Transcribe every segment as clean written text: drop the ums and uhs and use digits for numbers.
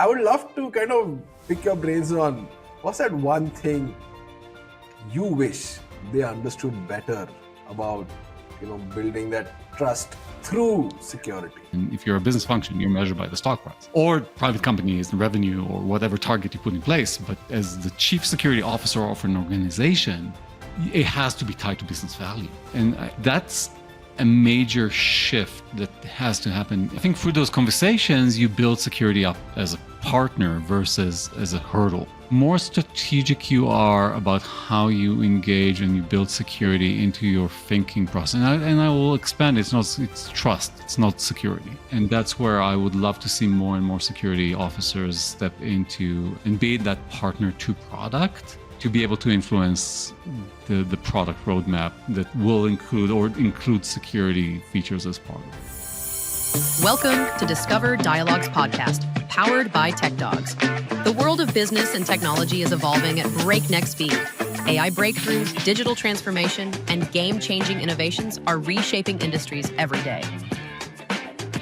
I would love to kind of pick your brains on what's that one thing you wish they understood better about, building that trust through security. And if you're a business function, you're measured by the stock price. Or private company is the revenue or whatever target you put in place. But as the chief security officer of an organization, it has to be tied to business value. And that's a major shift that has to happen. I think through those conversations, you build security up as a partner versus as a hurdle. More strategic you are about how you engage and you build security into your thinking process. And I will expand, it's trust, it's not security. And that's where I would love to see more and more security officers step into and be that partner to product, to be able to influence the product roadmap that will include security features as part of it. Welcome to Discover Dialogues Podcast, powered by TechDogs. The world of business and technology is evolving at breakneck speed. AI breakthroughs, digital transformation, and game-changing innovations are reshaping industries every day.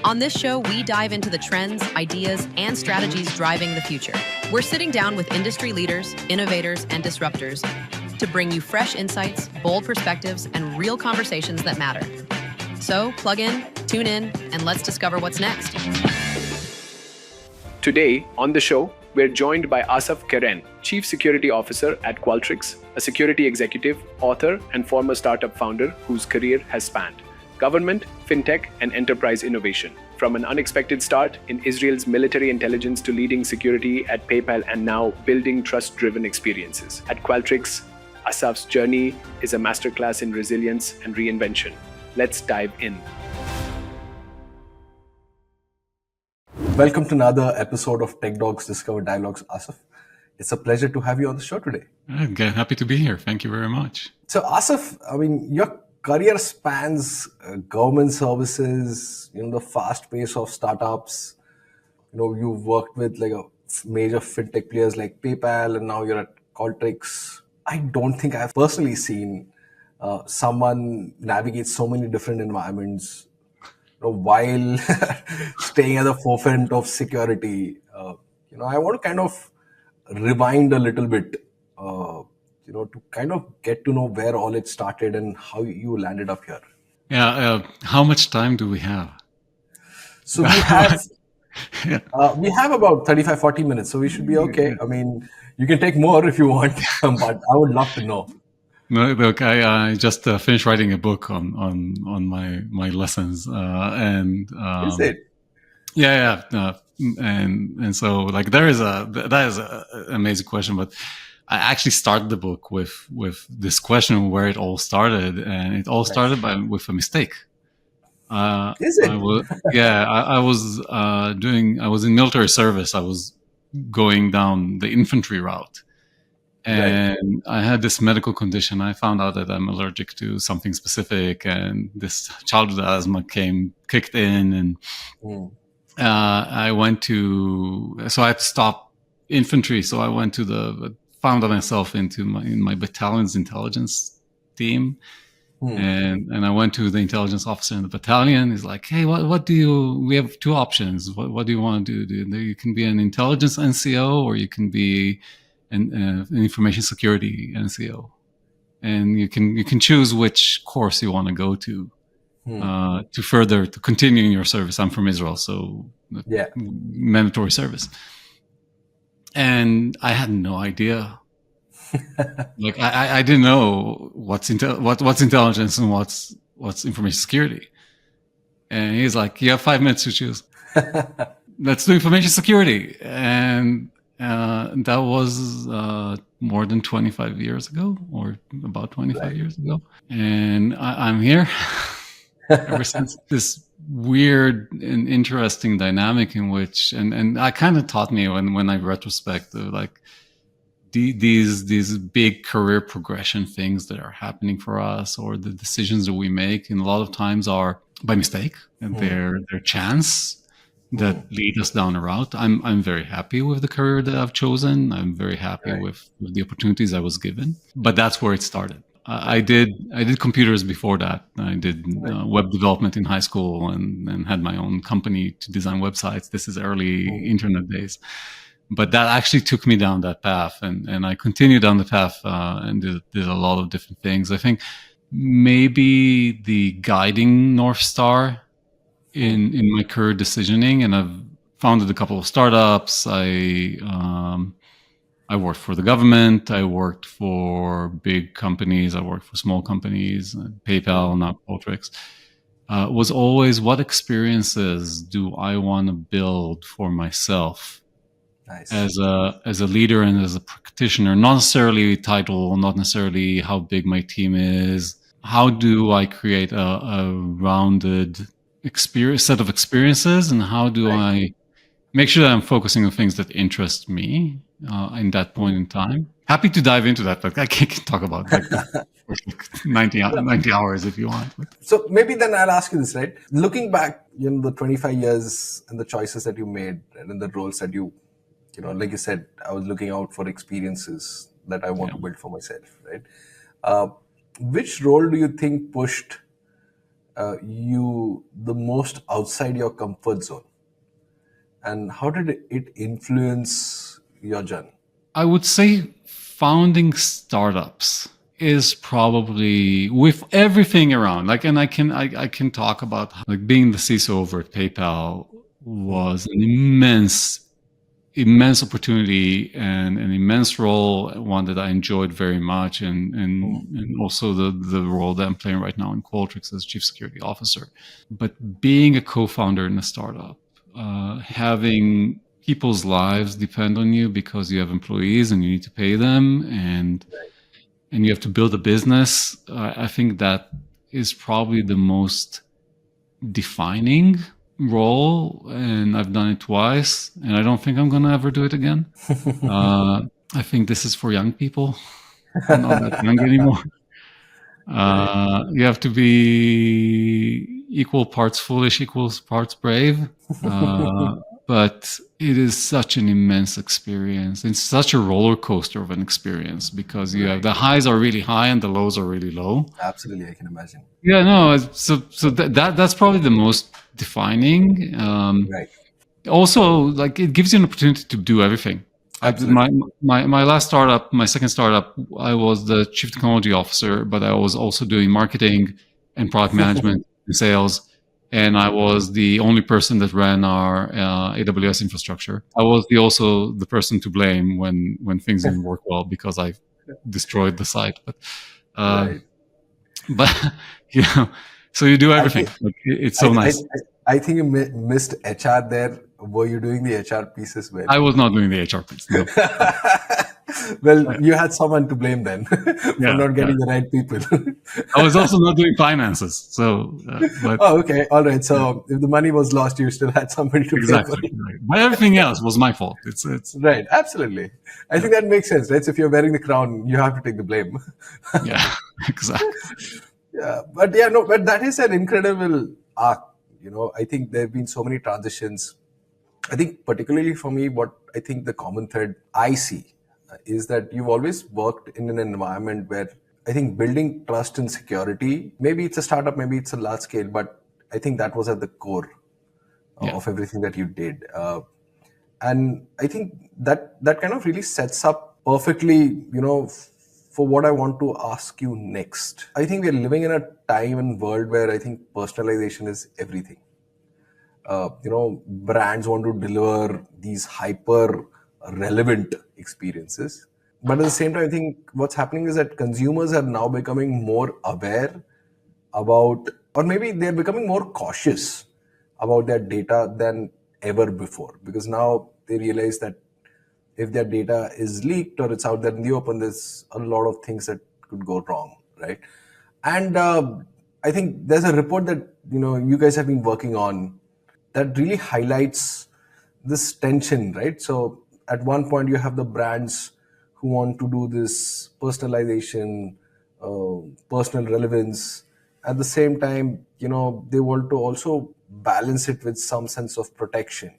On this show, we dive into the trends, ideas, and strategies driving the future. We're sitting down with industry leaders, innovators, and disruptors to bring you fresh insights, bold perspectives, and real conversations that matter. So plug in, tune in, and let's discover what's next. Today on the show, we're joined by Assaf Keren, Chief Security Officer at Qualtrics, a security executive, author, and former startup founder whose career has spanned government, fintech, and enterprise innovation. From an unexpected start in Israel's military intelligence to leading security at PayPal and now building trust-driven experiences. At Qualtrics, Assaf's journey is a masterclass in resilience and reinvention. Let's dive in. Welcome to another episode of TechDogs Discover Dialogues, Assaf. It's a pleasure to have you on the show today. Happy to be here. Thank you very much. So Assaf, your career spans government services, the fast pace of startups. You've worked with major fintech players like PayPal, and now you're at Qualtrics. I don't think I've personally seen someone navigate so many different environments while staying at the forefront of security. I want to kind of rewind a little bit, to kind of get to know where all it started and how you landed up here. Yeah. How much time do we have? So we have about 35, 40 minutes, so we should be okay. I mean, you can take more if you want, but I would love to know. No, look, I just finished writing a book on my lessons, and Is it? Yeah. And so that is an amazing question, but I actually started the book with this question where it all started, and it all started with a mistake. Is it? I was in military service. I was going down the infantry route, and I had this medical condition. I found out that I'm allergic to something specific, and this childhood asthma kicked in, and I had to stop infantry. So I went to found myself in my battalion's intelligence team. And I went to the intelligence officer in the battalion. He's like, hey, we have two options. What do you want to do? You can be an intelligence NCO, or you can be an information security NCO. And you can choose which course you want to go to to continue in your service. I'm from Israel, so mandatory service. And I had no idea. I didn't know what's intelligence and what's information security. And he's like, you have 5 minutes to choose. Let's do information security. And that was more than 25 years ago, or about 25 years ago. And I'm here ever since. This weird and interesting dynamic in which, and I kind of taught me when I retrospect, these big career progression things that are happening for us, or the decisions that we make, and a lot of times are by mistake, and they're chance that lead us down a route. I'm very happy with the career that I've chosen. I'm very happy with the opportunities I was given, but that's where it started. I did computers before that. I did web development in high school and had my own company to design websites. This is early internet days. But that actually took me down that path, and I continued down the path and did a lot of different things. I think maybe the guiding North Star in my career decisioning, and I've founded a couple of startups. I worked for the government. I worked for big companies. I worked for small companies, PayPal, not Qualtrics. Was always, what experiences do I want to build for myself? Nice. As a leader and as a practitioner, not necessarily title, not necessarily how big my team is. How do I create a rounded set of experiences, and how do I make sure that I'm focusing on things that interest me in that point in time? Happy to dive into that, but I can't talk about like 90 hours if you want. So maybe then I'll ask you this, right? Looking back, the 25 years and the choices that you made and in the roles that you like you said, I was looking out for experiences that I want to build for myself, right? Which role do you think pushed you the most outside your comfort zone? And how did it influence your journey? I would say founding startups is probably, with everything around, like, and I can talk about like being the CISO over at PayPal was an immense opportunity and an immense role, one that I enjoyed very much, and also the role that I'm playing right now in Qualtrics as Chief Security Officer. But being a co-founder in a startup, having people's lives depend on you because you have employees and you need to pay them, and you have to build a business, I think that is probably the most defining role, and I've done it twice, and I don't think I'm gonna ever do it again. I think this is for young people. I'm not that young anymore. You have to be equal parts foolish, equal parts brave. But it is such an immense experience. It's such a roller coaster of an experience because you have the highs are really high and the lows are really low. Absolutely, I can imagine. Yeah, no. So that's probably the most defining. Right. Also, like, it gives you an opportunity to do everything. My last startup, my second startup, I was the chief technology officer, but I was also doing marketing and product management and sales. And I was the only person that ran our AWS infrastructure. I was also the person to blame when things didn't work well because I destroyed the site. But so you do everything. It's so nice. I think you missed HR there. Were you doing the HR piece as well? I was not doing the HR piece. No. Well, you had someone to blame then for not getting the right people. I was also not doing finances. So, okay. All right. So if the money was lost, you still had somebody to blame for it. Right. But everything else was my fault. It's right. Absolutely. I think that makes sense, right? So if you're wearing the crown, you have to take the blame. Yeah, exactly. But that is an incredible arc. I think there have been so many transitions. I think particularly for me, what I think the common thread I see is that you've always worked in an environment where I think building trust and security, maybe it's a startup, maybe it's a large scale, but I think that was at the core of everything that you did. And I think that kind of really sets up perfectly, for what I want to ask you next. I think we're living in a time and world where I think personalization is everything. Brands want to deliver these hyper relevant experiences. But at the same time, I think what's happening is that consumers are now becoming more aware about, or maybe they're becoming more cautious about their data than ever before. Because now they realize that if their data is leaked or it's out there in the open, there's a lot of things that could go wrong, right? And I think there's a report that, you guys have been working on that really highlights this tension, right? So at one point you have the brands who want to do this personalization, personal relevance. At the same time, they want to also balance it with some sense of protection.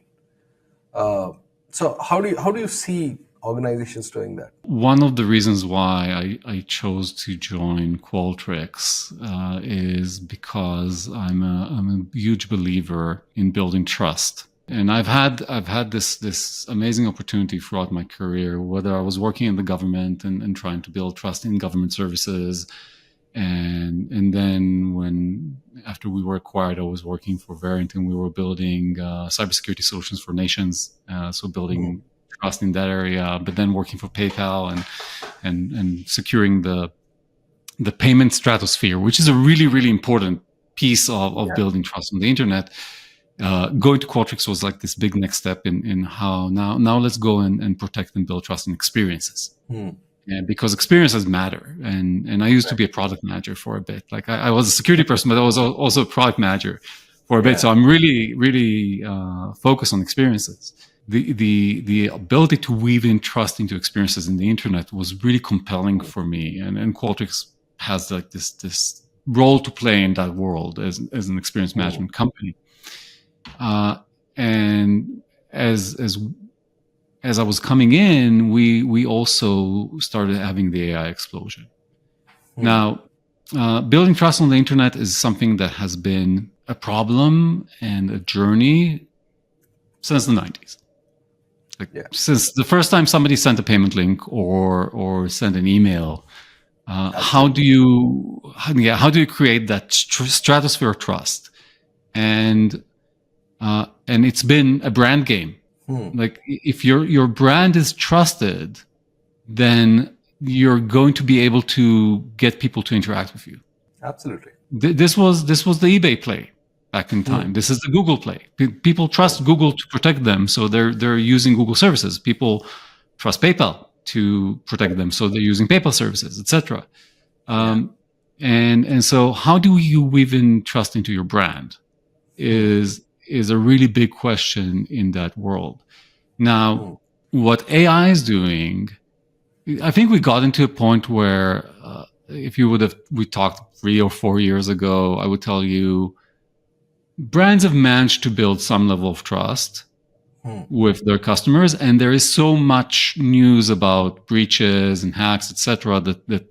So how do you see organizations doing that? One of the reasons why I chose to join Qualtrics is because I'm a huge believer in building trust. And I've had this amazing opportunity throughout my career, whether I was working in the government and trying to build trust in government services, and then after we were acquired, I was working for Variant, and we were building cybersecurity solutions for nations. So building trust in that area, but then working for PayPal and securing the payment stratosphere, which is a really, really important piece of building trust on the internet. Going to Qualtrics was like this big next step in how now let's go and protect and build trust in experiences. And because experiences matter. And I used to be a product manager for a bit. Like I was a security person, but I was also a product manager for a bit. So I'm really, really focused on experiences. The ability to weave in trust into experiences in the internet was really compelling for me. And Qualtrics has like this role to play in that world as an experience management company. And as I was coming in, we also started having the AI explosion. Now, building trust on the internet is something that has been a problem and a journey since the 90s. Since the first time somebody sent a payment link or sent an email, how do you create that stratosphere of trust? And it's been a brand game. Like if your brand is trusted, then you're going to be able to get people to interact with you. Absolutely. This was the eBay play back in time. This is the Google play. People trust Google to protect them, so they're using Google services. People trust PayPal to protect them, so they're using PayPal services, etc. And so how do you weave in trust into your brand is a really big question in that world. Now, what AI is doing, I think we got into a point where if we talked 3 or 4 years ago, I would tell you brands have managed to build some level of trust with their customers, and there is so much news about breaches and hacks, etc., that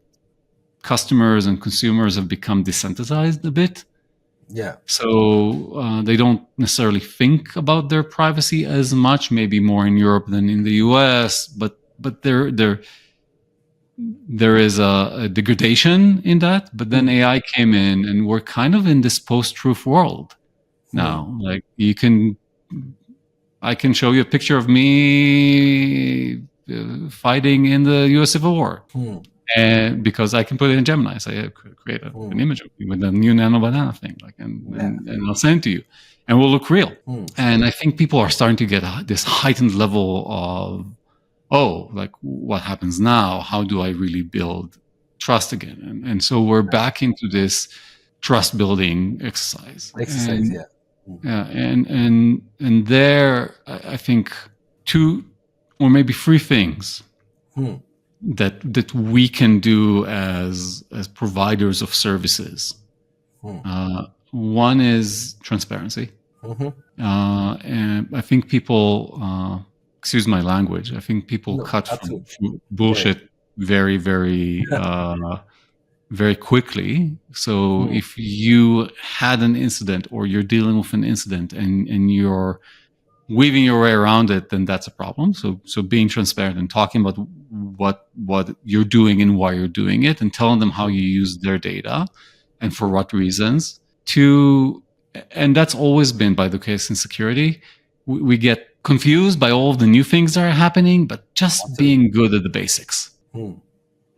customers and consumers have become desensitized a bit. Yeah. So they don't necessarily think about their privacy as much, maybe more in Europe than in the US, but there is a degradation in that. But then AI came in, and we're kind of in this post-truth world now. Like I can show you a picture of me fighting in the US Civil War. And because I can put it in Gemini, so I create an image of you with a new nano banana thing, and I'll send it to you, and it will look real. And I think people are starting to get this heightened level of, like, what happens now? How do I really build trust again? And so we're back into this trust building exercise. And there, I think 2 or maybe 3 things that we can do as providers of services. One is transparency. And I think people, excuse my language, I think people cut from bullshit very, very, very quickly. So if you had an incident, or you're dealing with an incident and you're weaving your way around it, then that's a problem. So being transparent and talking about what you're doing and why you're doing it, and telling them how you use their data and for what reasons. 2, and that's always been by the case in security, we get confused by all of the new things that are happening, but just being good at the basics.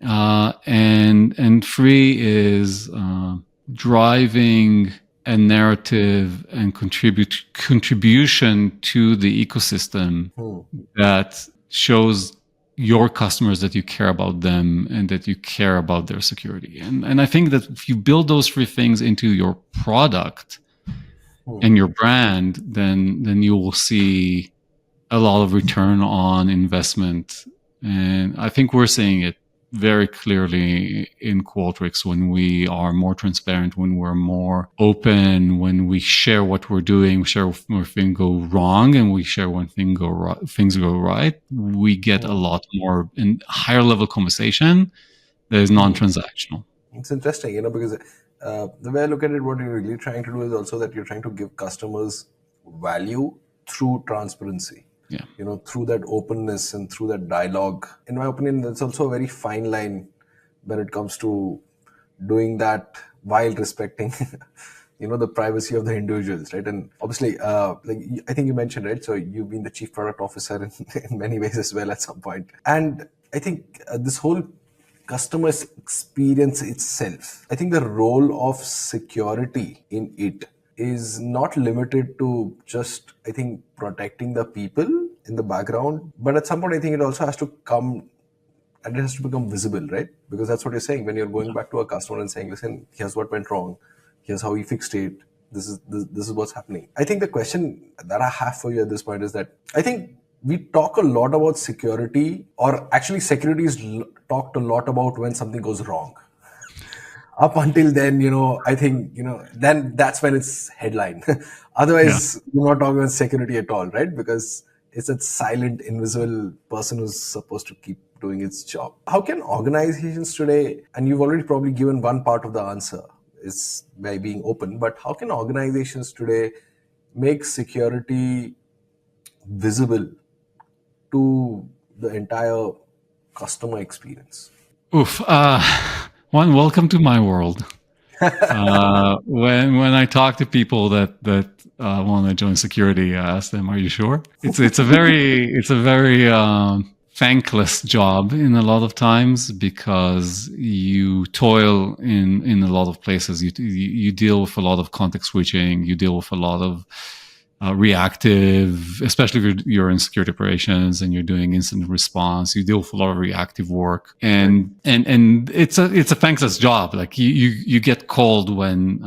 And 3 is driving a narrative and contribution to the ecosystem that shows your customers that you care about them and that you care about their security. And I think that if you build those 3 things into your product and your brand, then you will see a lot of return on investment. And I think we're seeing it very clearly in Qualtrics when we are more transparent, when we're more open, when we share what we're doing, we share when things go wrong, and we share when things go right. We get a lot more in higher level conversation that is non-transactional. It's interesting, because the way I look at it, what you're really trying to do is also that you're trying to give customers value through transparency. Yeah. Through that openness and through that dialogue. In my opinion, that's also a very fine line when it comes to doing that while respecting, the privacy of the individuals, right? And obviously, I think you mentioned, right? So you've been the chief product officer in many ways as well at some point. And I think this whole customer experience itself, I think the role of security in it is not limited to just, I think, protecting the people in the background, but at some point I think it also has to come and it has to become visible, right? Because that's what you're saying when you're going back to a customer and saying, listen, here's what went wrong, here's how we fixed it, this is what's happening. I think the question that I have for you at this point is that I think we talk a lot about security, or actually security is talked a lot about when something goes wrong. Up until then, I think, then that's when it's headline. Otherwise, you're not talking about security at all, right? Because it's a silent, invisible person who's supposed to keep doing its job. How can organizations today, and you've already probably given one part of the answer, is by being open, but how can organizations today make security visible to the entire customer experience? One, welcome to my world. When I talk to people that want to join security, I ask them, "Are you sure?" It's a very thankless job in a lot of times, because you toil in a lot of places. You deal with a lot of context switching. You deal with a lot of reactive, especially if you're in security operations and you're doing incident response. You deal with a lot of reactive work, and it's a thankless job. Like you get called when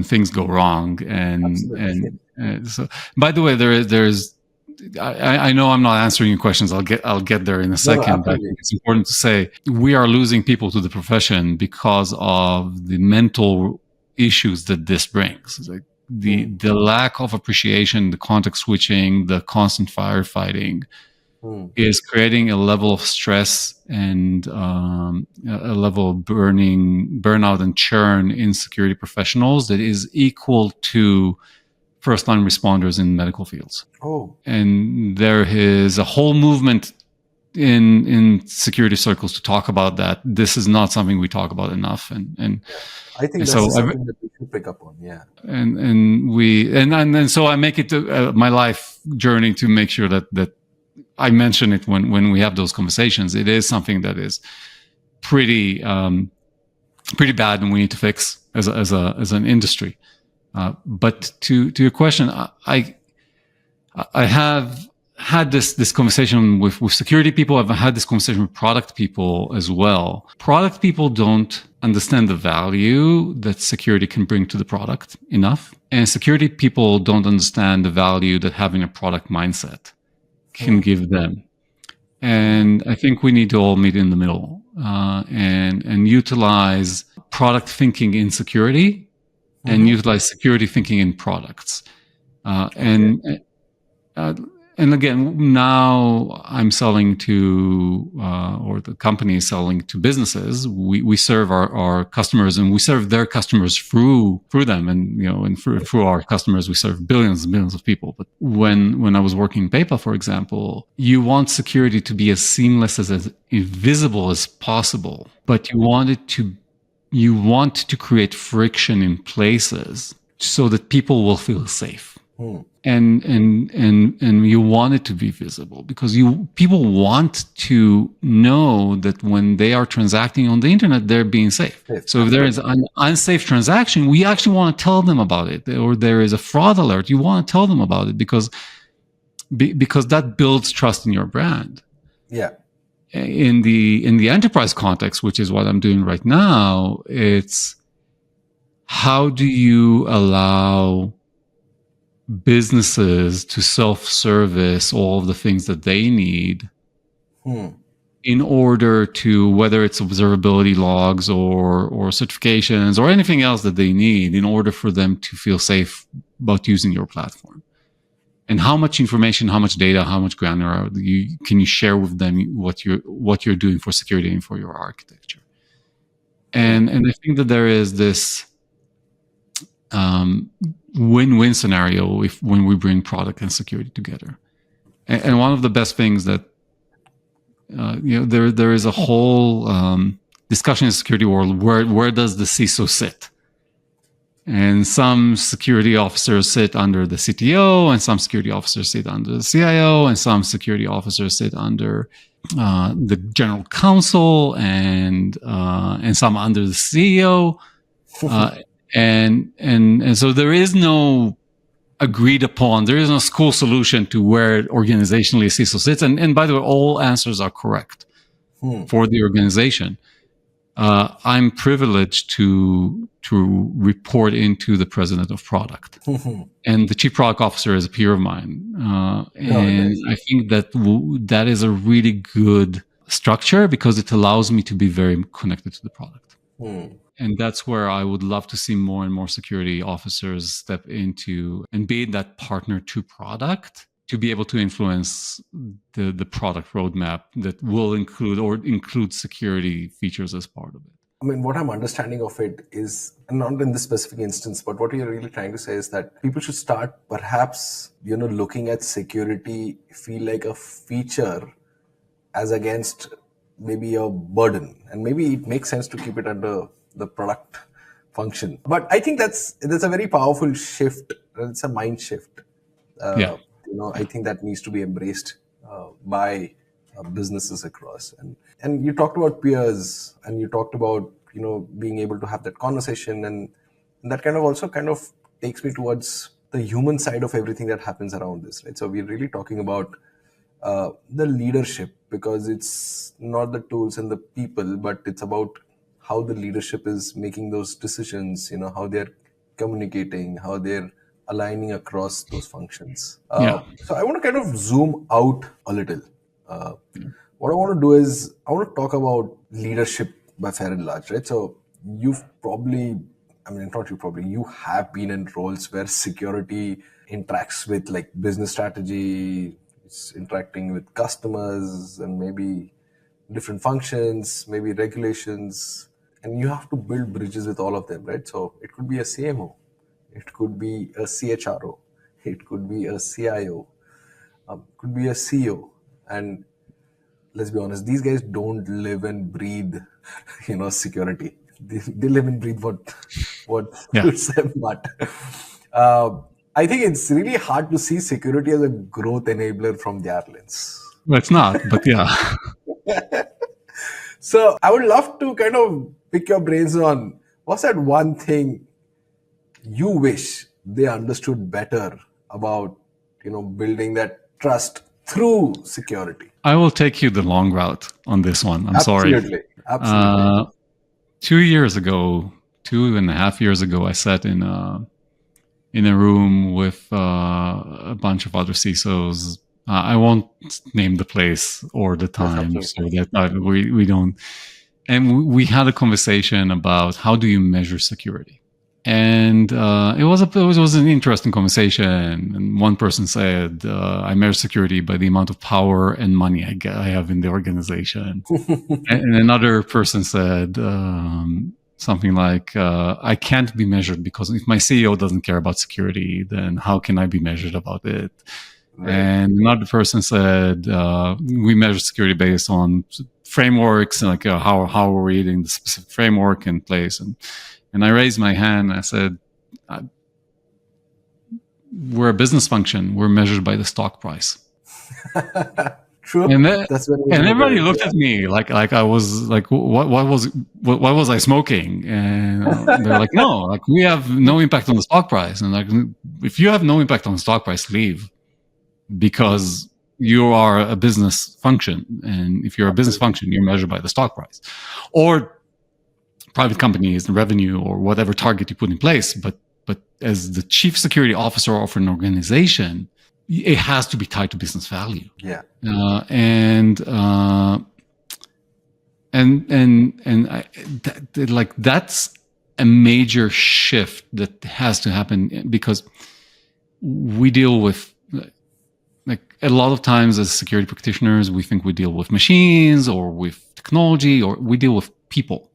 things go wrong, and so. By the way, there's. I know I'm not answering your questions. I'll get there in a second. No, but I think it's important to say we are losing people to the profession because of the mental issues that this brings. It's like the lack of appreciation, the context switching, the constant firefighting is creating a level of stress and a level of burnout and churn in security professionals that is equal to first-line responders in medical fields. And there is a whole movement in security circles to talk about that. This is not something we talk about enough, and I think that's something that we should pick up on. Yeah, and so I make it my life journey to make sure that I mention it when we have those conversations. It is something that is pretty bad, and we need to fix as an industry. But to your question, I have had this conversation with security people. I've had this conversation with product people as well. Product people don't understand the value that security can bring to the product enough. And security people don't understand the value that having a product mindset can give them. And I think we need to all meet in the middle and utilize product thinking in security and utilize security thinking in products. And again, now I'm selling to, or the company is selling to businesses. We serve our customers, and we serve their customers through them, and through our customers, we serve billions and billions of people. But when I was working in PayPal, for example, you want security to be as seamless, as invisible as possible, but you want to create friction in places so that people will feel safe. And you want it to be visible because people want to know that when they are transacting on the internet, they're being safe. So if there is an unsafe transaction, we actually want to tell them about it. Or there is a fraud alert, you want to tell them about it because that builds trust in your brand. Yeah. In the enterprise context, which is what I'm doing right now, it's how do you allow businesses to self-service all of the things that they need in order to, whether it's observability logs or certifications or anything else that they need in order for them to feel safe about using your platform. And how much information, how much data, how much granular can you share with them what you're doing for security and for your architecture. And I think that there is this win-win scenario when we bring product and security together. And one of the best things that there is a whole discussion in the security world where does the CISO sit? And some security officers sit under the CTO, and some security officers sit under the CIO, and some security officers sit under the general counsel, and some under the CEO. And so there is no agreed upon, there is no school solution to where organizationally CISO sits. And by the way, all answers are correct for the organization. I'm privileged to report into the president of product, and the chief product officer is a peer of mine. And I think that is a really good structure because it allows me to be very connected to the product. And that's where I would love to see more and more security officers step into and be that partner to product to be able to influence the product roadmap that will include security features as part of it. I mean, what I'm understanding of it is, not in this specific instance, but what you're really trying to say is that people should start perhaps, looking at security feel like a feature as against maybe a burden. And maybe it makes sense to keep it under the product function. But I think that's a very powerful shift. It's a mind shift. I think that needs to be embraced by businesses across. And you talked about peers, and you talked about being able to have that conversation, and that kind of takes me towards the human side of everything that happens around this, right? So we're really talking about the leadership, because it's not the tools and the people, but it's about how the leadership is making those decisions, how they're communicating, how they're aligning across those functions. So I want to kind of zoom out a little. What I want to do is I want to talk about leadership by fair and large, right? So you have been in roles where security interacts with like business strategy, it's interacting with customers and maybe different functions, maybe regulations, and you have to build bridges with all of them, right? So it could be a CMO, it could be a CHRO, it could be a CIO, could be a CEO. And let's be honest, these guys don't live and breathe, security. They live and breathe what suits them. But I think it's really hard to see security as a growth enabler from their lens. Well, it's not, but yeah. So I would love to kind of pick your brains on what's that one thing you wish they understood better about, building that trust through security. I will take you the long route on this one. I'm sorry. Absolutely. 2.5 years ago, I sat in a room with a bunch of other CISOs. I won't name the place or the time, so that we don't. And we had a conversation about how do you measure security. And it was an interesting conversation. And one person said, "I measure security by the amount of power and money I have in the organization." And another person said something like, "I can't be measured because if my CEO doesn't care about security, then how can I be measured about it?" Right. And another person said, "We measure security based on frameworks and like how are we in the specific framework in place." And I raised my hand and I said, "We're a business function. We're measured by the stock price." True. And everybody looked at me like I was like, what was I smoking? And they're like, "No, like we have no impact on the stock price." And like, if you have no impact on the stock price, leave, because you are a business function, and if you're a business function, you're measured by the stock price, or private companies, the revenue, or whatever target you put in place. But as the chief security officer of an organization, it has to be tied to business value. Yeah. That's a major shift that has to happen, because we deal with, like, a lot of times as security practitioners, we think we deal with machines or with technology, or we deal with people.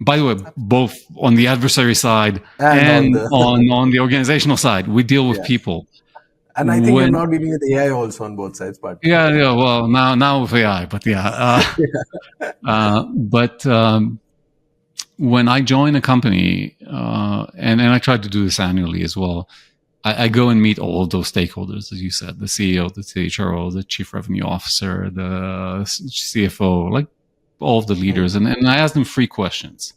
By the way, both on the adversary side and on the organizational side, we deal with people. And I think you're now dealing with AI also on both sides, but yeah. Well, now with AI, but when I join a company, and I try to do this annually as well, I go and meet all of those stakeholders, as you said, the CEO, the CHRO, the chief revenue officer, the CFO, like all of the leaders, and I ask them 3 questions.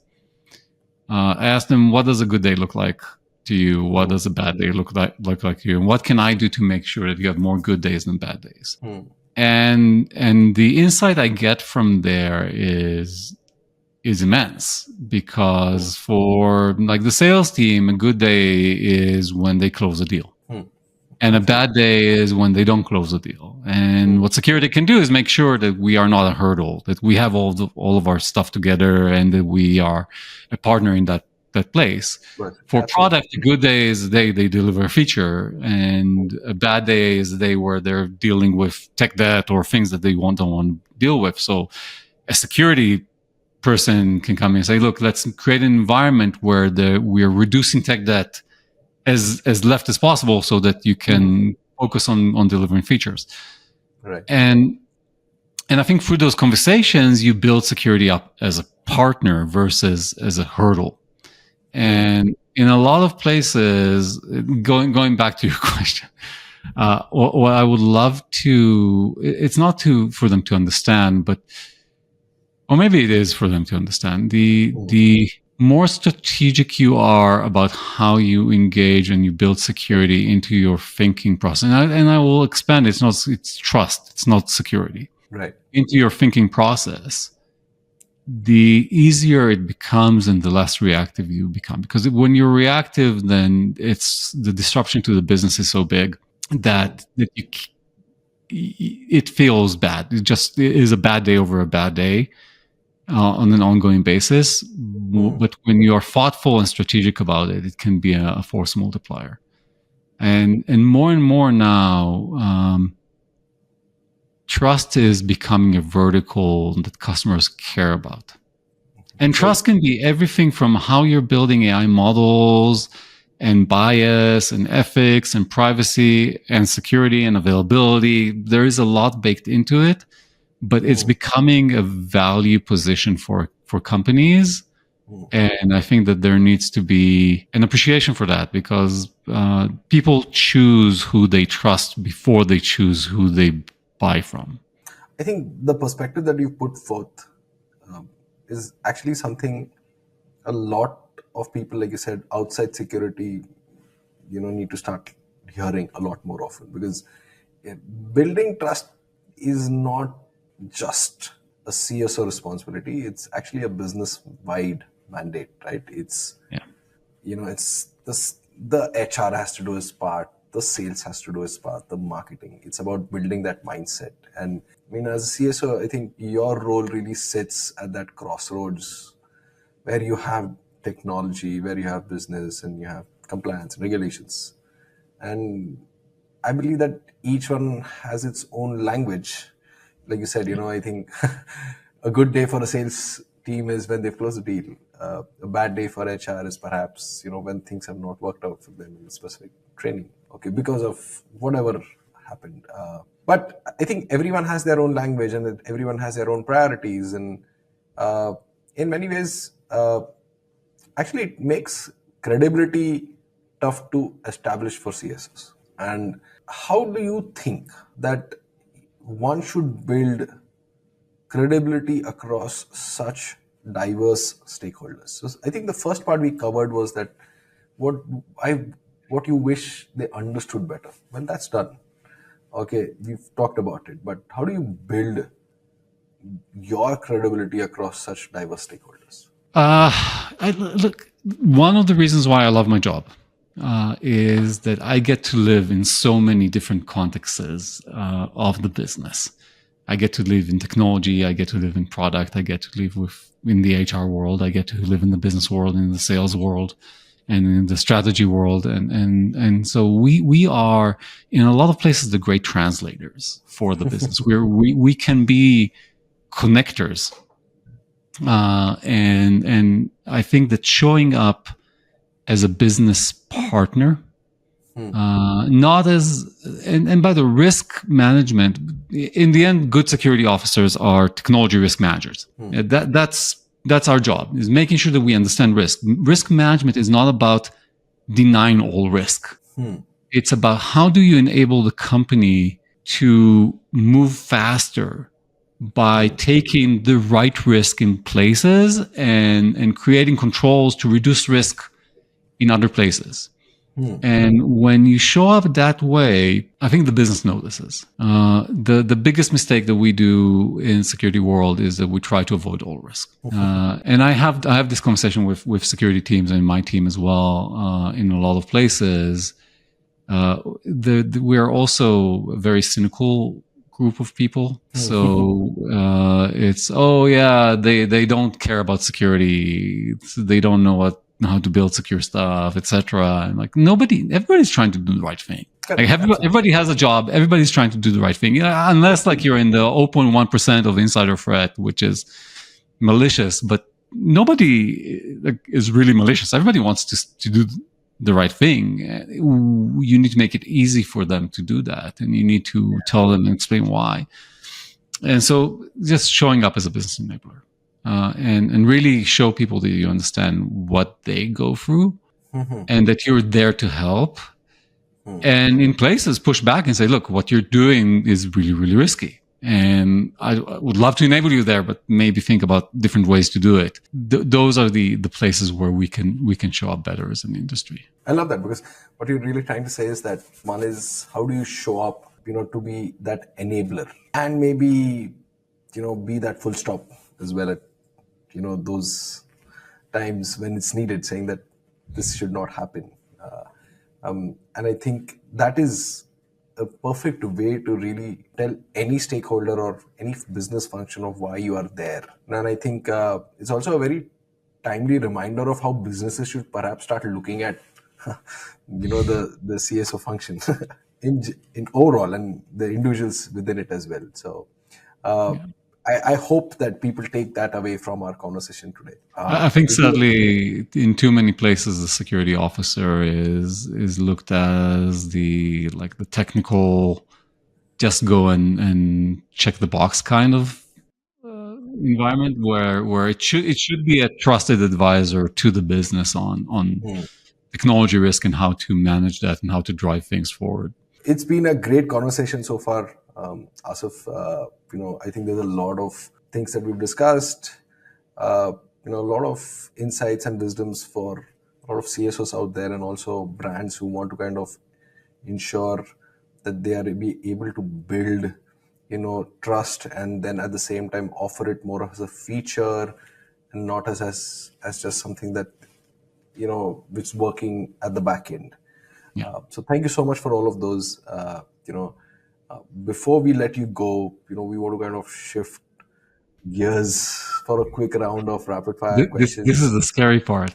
I ask them, what does a good day look like to you? What does a bad day look like to you? And what can I do to make sure that you have more good days than bad days? And the insight I get from there is immense, because for like the sales team, a good day is when they close a deal. And a bad day is when they don't close the deal. And what security can do is make sure that we are not a hurdle, that we have all of our stuff together, and that we are a partner in that place. Right. For product, a good day is they deliver a feature, and a bad day is where they're dealing with tech debt or things that they don't want to deal with. So a security person can come in and say, look, let's create an environment where we're reducing tech debt as left as possible, so that you can focus on delivering features. Right. And I think through those conversations, you build security up as a partner versus as a hurdle. And in a lot of places, going back to your question, what I would love to, it's not for them to understand, or maybe it is for them to understand, the more strategic you are about how you engage and you build security into your thinking process. And I will expand. It's trust. It's not security. Right. Into your thinking process, the easier it becomes and the less reactive you become. Because when you're reactive, then the disruption to the business is so big that it feels bad. It is a bad day over a bad day. On an ongoing basis, but when you are thoughtful and strategic about it, it can be a force multiplier. And more now, trust is becoming a vertical that customers care about. And trust can be everything from how you're building AI models, and bias, and ethics, and privacy, and security, and availability. There is a lot baked into it. But it's becoming a value position for companies. And I think that there needs to be an appreciation for that, because people choose who they trust before they choose who they buy from. I think the perspective that you put forth is actually something a lot of people, like you said, outside security, need to start hearing a lot more often. Because building trust is not just a CISO responsibility. It's actually a business-wide mandate, right? It's, it's the HR has to do its part, the sales has to do its part, the marketing. It's about building that mindset. And I mean, as a CISO, I think your role really sits at that crossroads where you have technology, where you have business, and you have compliance and regulations. And I believe that each one has its own language. Like you said, I think a good day for a sales team is when they've closed a deal. A bad day for HR is perhaps, when things have not worked out for them in specific training, because of whatever happened. But I think everyone has their own language, and everyone has their own priorities. And in many ways, actually it makes credibility tough to establish for CSOs. And how do you think that one should build credibility across such diverse stakeholders? So I think the first part we covered was that what you wish they understood better. Well, that's done. Okay, we've talked about it, but how do you build your credibility across such diverse stakeholders? Look, one of the reasons why I love my job is that I get to live in so many different contexts of the business. I get to live in technology. I get to live in product. I get to live in the HR world. I get to live in the business world, in the sales world, and in the strategy world. And so we are in a lot of places the great translators for the business. We can be connectors. And I think that showing up as a business partner, not as, and by the risk management, in the end, good security officers are technology risk managers. That's our job, is making sure that we understand risk. Risk management is not about denying all risk. It's about how do you enable the company to move faster by taking the right risk in places and creating controls to reduce risk in other places. And when you show up that way, I think the business notices. The biggest mistake that we do in security world is that we try to avoid all risk. And I have this conversation with security teams and my team as well in a lot of places. We are also a very cynical group of people. So it's, they don't care about security. They don't know how to build secure stuff, etc. And like everybody's trying to do the right thing. Like everybody has a job. Everybody's trying to do the right thing. Unless like you're in the 0.1% of insider threat, which is malicious, but nobody is really malicious. Everybody wants to do the right thing. You need to make it easy for them to do that. And you need to tell them and explain why. And so just showing up as a business enabler. And really show people that you understand what they go through and that you're there to help. And in places, push back and say, look, what you're doing is really, really risky. And I would love to enable you there, but maybe think about different ways to do it. Those are the places where we can show up better as an industry. I love that, because what you're really trying to say is that one is, how do you show up, to be that enabler and maybe, be that full stop as well at, those times when it's needed, saying that this should not happen. And I think that is a perfect way to really tell any stakeholder or any business function of why you are there. And I think it's also a very timely reminder of how businesses should perhaps start looking at, the CISO function in overall, and the individuals within it as well. So I hope that people take that away from our conversation today. I think sadly, in too many places, the security officer is looked as the technical, just go and check the box kind of environment, where it should be a trusted advisor to the business on technology risk and how to manage that and how to drive things forward. It's been a great conversation so far, Assaf. I think there's a lot of things that we've discussed, a lot of insights and wisdoms for a lot of CSOs out there, and also brands who want to kind of ensure that they are be able to build, trust, and then at the same time offer it more as a feature and not as just something that, which is working at the back end. Yeah. So thank you so much for all of those. Before we let you go, we want to kind of shift gears for a quick round of rapid fire questions. This is the scary part.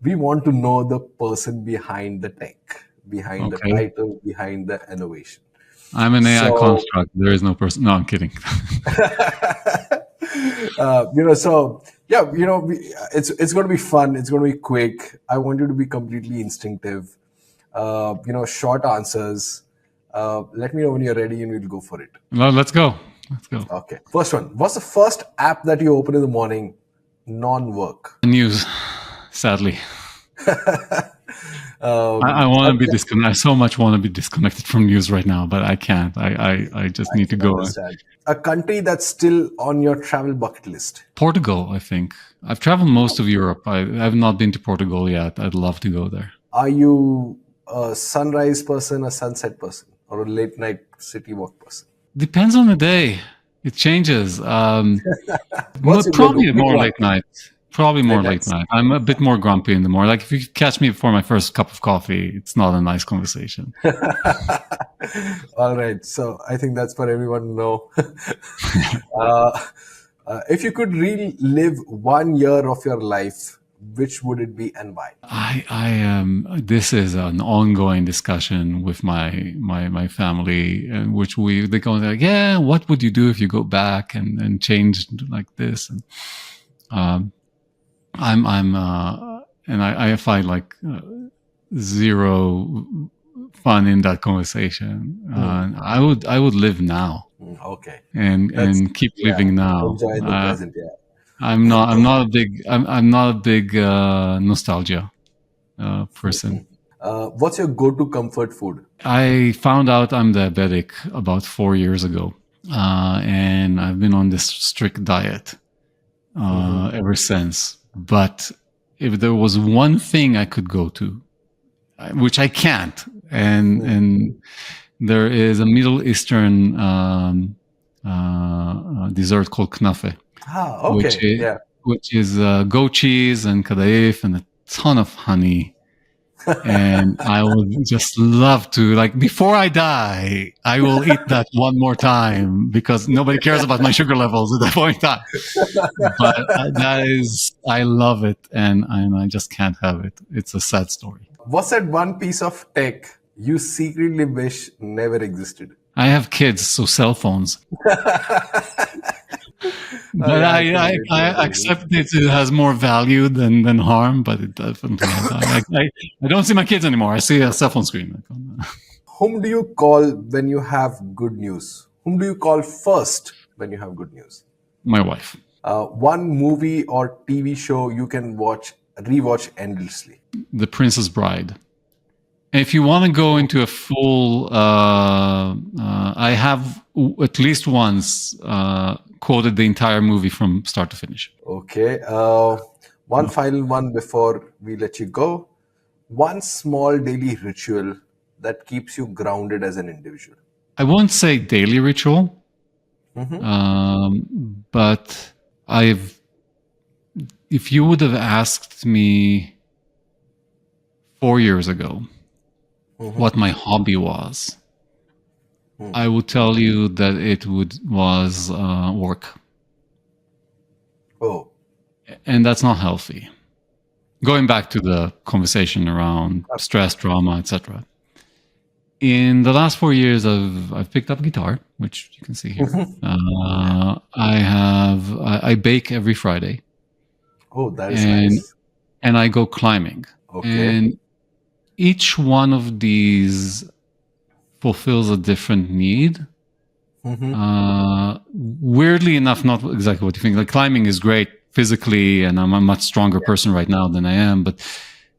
We want to know the person behind the tech, behind the title, behind the innovation. I'm an AI construct. There is no person. No, I'm kidding. It's going to be fun. It's going to be quick. I want you to be completely instinctive. Short answers. Let me know when you're ready and we'll go for it. Well, let's go. Okay. First one. What's the first app that you open in the morning, non-work? News, sadly. I want to be disconnected. I so much want to be disconnected from news right now, but I can't. I just need to go. Understand. A country that's still on your travel bucket list? Portugal, I think. I've traveled most of Europe. I have not been to Portugal yet. I'd love to go there. Are you a sunrise person, a sunset person, or a late night city walk person? Depends on the day. It changes. Probably more late night. Probably more late night. I'm a bit more grumpy in the morning. Like if you catch me before my first cup of coffee, it's not a nice conversation. All right. So I think that's for everyone to know. uh, if you could relive 1 year of your life, which would it be and why? This is an ongoing discussion with my family, in which they go like, yeah, what would you do if you go back and change like this? And I find like zero fun in that conversation. I would live now. Okay. And keep living now. Enjoy the present. Yeah. I'm not a big nostalgia person. What's your go-to comfort food? I found out I'm diabetic about 4 years ago, and I've been on this strict diet ever since. But if there was one thing I could go to, which I can't, and there is a Middle Eastern dessert called knafe. Okay. Which is goat cheese and kadaif and a ton of honey. And I would just love to, like, before I die, I will eat that one more time because nobody cares about my sugar levels at that point in time. But I love it, and I just can't have it. It's a sad story. What's that one piece of tech you secretly wish never existed? I have kids, so cell phones. But I accept it has more value than harm, but it definitely has. I don't see my kids anymore. I see a cell phone screen. Whom do you call when you have good news? Whom do you call first when you have good news? My wife. One movie or TV show you can rewatch endlessly. The Princess Bride. And if you want to go into a full, I have at least once quoted the entire movie from start to finish. Okay. One final one before we let you go. One small daily ritual that keeps you grounded as an individual. I won't say daily ritual, but if you would have asked me 4 years ago what my hobby was, I would tell you that it was work. Oh. And that's not healthy. Going back to the conversation around stress, trauma, etc. In the last 4 years, I've picked up guitar, which you can see here. I bake every Friday. Oh, that is nice. And I go climbing. Okay. And each one of these fulfills a different need. Weirdly enough, not exactly what you think. Like, climbing is great physically, and I'm a much stronger person right now than I am. But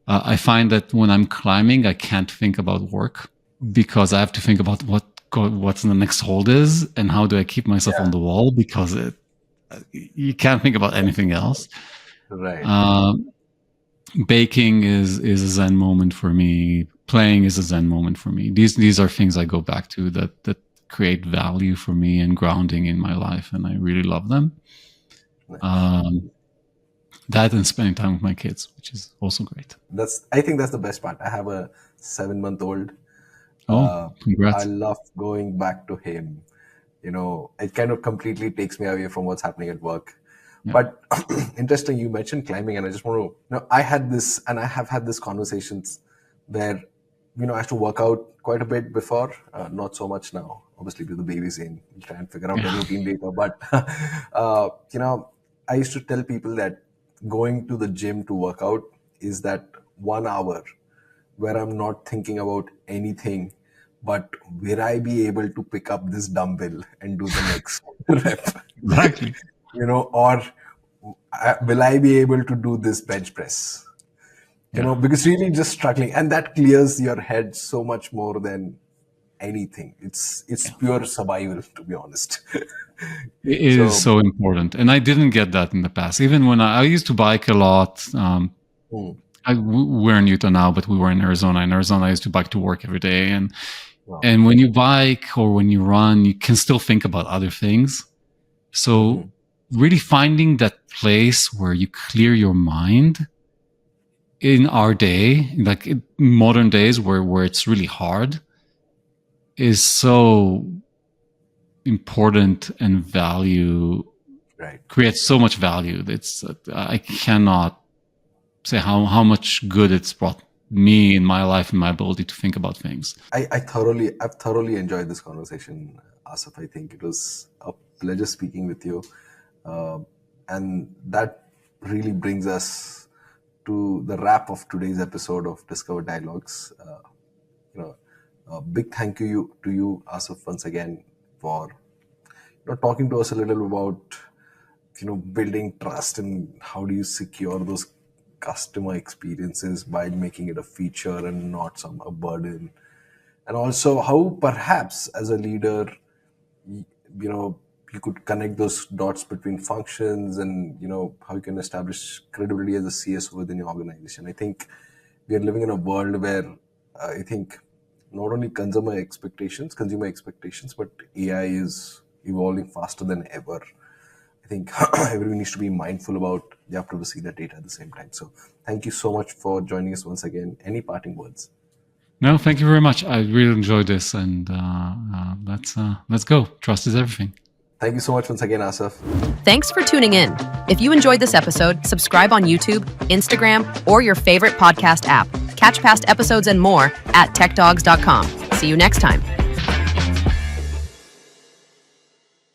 I find that when I'm climbing, I can't think about work because I have to think about what's the next hold is and how do I keep myself on the wall, because you can't think about anything else. Right. Baking is a Zen moment for me. Playing is a Zen moment for me. These are things I go back to that create value for me and grounding in my life, and I really love them. Nice. That and spending time with my kids, which is also great. I think that's the best part. I have a 7-month-old. Congrats. I love going back to him. It kind of completely takes me away from what's happening at work. Yeah. But interesting, you mentioned climbing, and I just want to, I had this, and I have had these conversations where, I have to work out quite a bit before, not so much now, obviously with the babies in, try and figure out the routine later. But, I used to tell people that going to the gym to work out is that 1 hour where I'm not thinking about anything, but will I be able to pick up this dumbbell and do the next rep? Exactly. Or will I be able to do this bench press? Because really just struggling, and that clears your head so much more than anything. It's pure survival, to be honest. It is so important. And I didn't get that in the past. Even when I used to bike a lot. We're in Utah now, but we were in Arizona. In Arizona, I used to bike to work every day. And when you bike or when you run, you can still think about other things. So really finding that place where you clear your mind in our day, like in modern days where it's really hard, is so important and creates so much value. It's I cannot say how much good it's brought me in my life and my ability to think about things. I've thoroughly enjoyed this conversation, Assaf. I think it was a pleasure speaking with you, and that really brings us to the wrap of today's episode of Discover Dialogues. A big thank you to you, Assaf, once again for talking to us a little about building trust and how do you secure those customer experiences by making it a feature and not a burden, and also how perhaps as a leader you could connect those dots between functions and how you can establish credibility as a CISO within your organization. I think we are living in a world where I think not only consumer expectations, but AI is evolving faster than ever. I think everyone needs to be mindful about you have to see that data at the same time. So thank you so much for joining us once again. Any parting words? No, thank you very much. I really enjoyed this, and let's go. Trust is everything. Thank you so much once again, Assaf. Thanks for tuning in. If you enjoyed this episode, subscribe on YouTube, Instagram, or your favorite podcast app. Catch past episodes and more at techdogs.com. See you next time.